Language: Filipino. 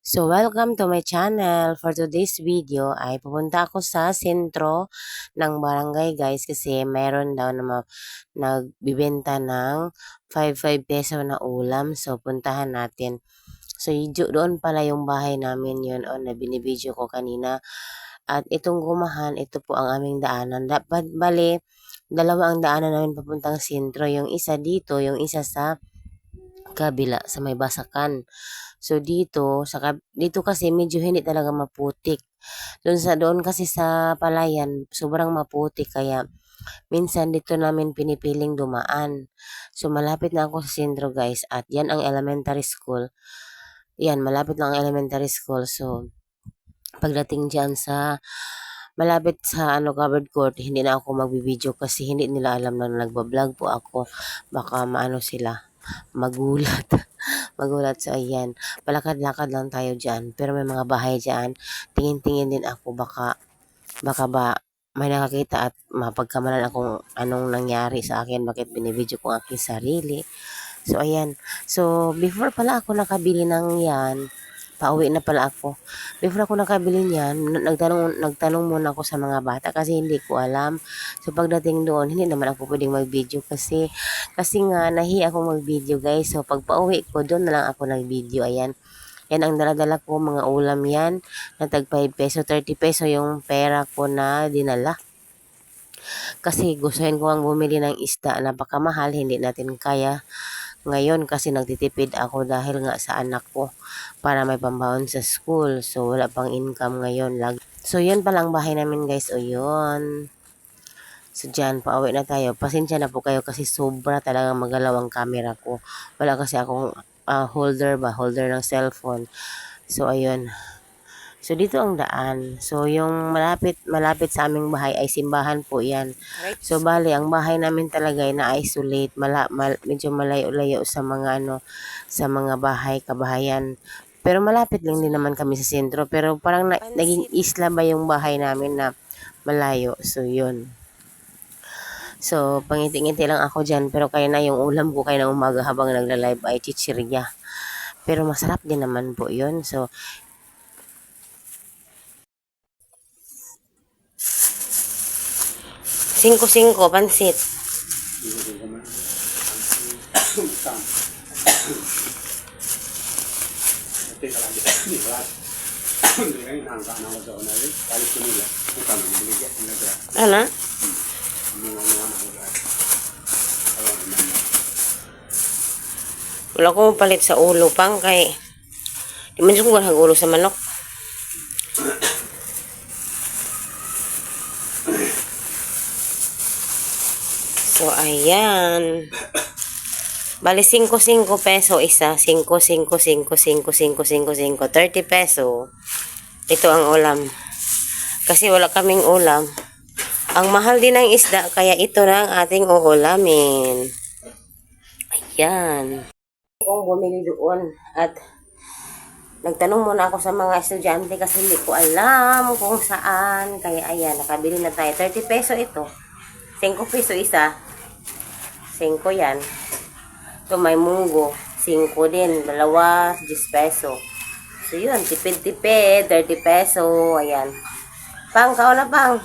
So, welcome to my channel. For today's video ay pupunta ako sa sentro ng barangay guys kasi meron daw na nagbibenta ng 5 peso na ulam. So, puntahan natin. So, doon pala yung bahay namin yun o na binibidyo ko kanina. At itong gumahan, ito po ang aming daanan. Dapat bali, dalawa ang daanan namin papuntang sentro. Yung isa dito, yung isa sa kabila sa may basakan. So dito kasi medyo hindi talaga maputik. Doon kasi sa palayan sobrang maputik kaya minsan dito namin pinipiling dumaan. So malapit na ako sa sentro guys at yan ang elementary school. Yan malapit lang ang elementary school. So pagdating diyan sa malapit sa covered court, hindi na ako magbibideo kasi hindi nila alam na nagba-vlog po ako. Baka maano sila, magulat. Magulat. So ayan, palakad-lakad lang tayo dyan. Pero may mga bahay dyan. Tingin-tingin din ako baka ba may nakakita at mapagkamalan akong anong nangyari sa akin, bakit binibidyo ko ang aking sarili. So ayan. So before pala ako nakabili ng yan, pauwi na pala ako. Before ako nakabili niyan, nagtanong muna ako sa mga bata kasi hindi ko alam. So pagdating doon, hindi naman ako pwedeng mag-video kasi nga nahiya ako mag-video guys. So pag pauwi ko, doon na lang ako nag-video. Ayan. Yan ang daladala ko, mga ulam yan. Na tag 5 peso, 30 peso yung pera ko na dinala. Kasi gustuhin ko ang bumili ng isda, napakamahal, hindi natin kaya ngayon kasi nagtitipid ako dahil nga sa anak ko para may pambaon sa school. So wala pang income ngayon. So yun palang bahay namin guys. O yun. So dyan, pauwi na tayo. Pasensya na po kayo kasi sobra talagang magalaw ang camera ko. Wala kasi akong holder ng cellphone. So ayun. So dito ang daan. So yung malapit sa aming bahay ay simbahan po 'yan. So bali ang bahay namin talaga ay na-isolate, medyo malayo-layo sa mga sa mga bahay kabahayan. Pero malapit lang din naman kami sa sentro, pero parang naging isla ba yung bahay namin na malayo. So yun. So pangiti-ngiti lang ako diyan, pero kaya na yung ulam ko kaya na umaga habang nagla-live ay chichirya. Pero masarap din naman po 'yun. So 5-5 pansit. Ano? Wala ko palit sa ulo pang kay di man ko ulo sa manok. So ayan. Bali 5-5 peso isa, 5-5-5-5-5-5-5, 30 peso. Ito ang ulam. Kasi wala kaming ulam. Ang mahal din ng isda kaya ito na ang ating uulamin. Ayan. Kung bumili doon at nagtanong muna ako sa mga estudyante kasi hindi ko alam kung saan. Kaya ayan, nakabili na tayo. 30 peso ito. 5 peso isa. 5 yan. Ito may munggo. 5 din. Dalawa, 10 peso. So yun, tipid-tipid. 30 peso. Ayan. Pang, kauna pang.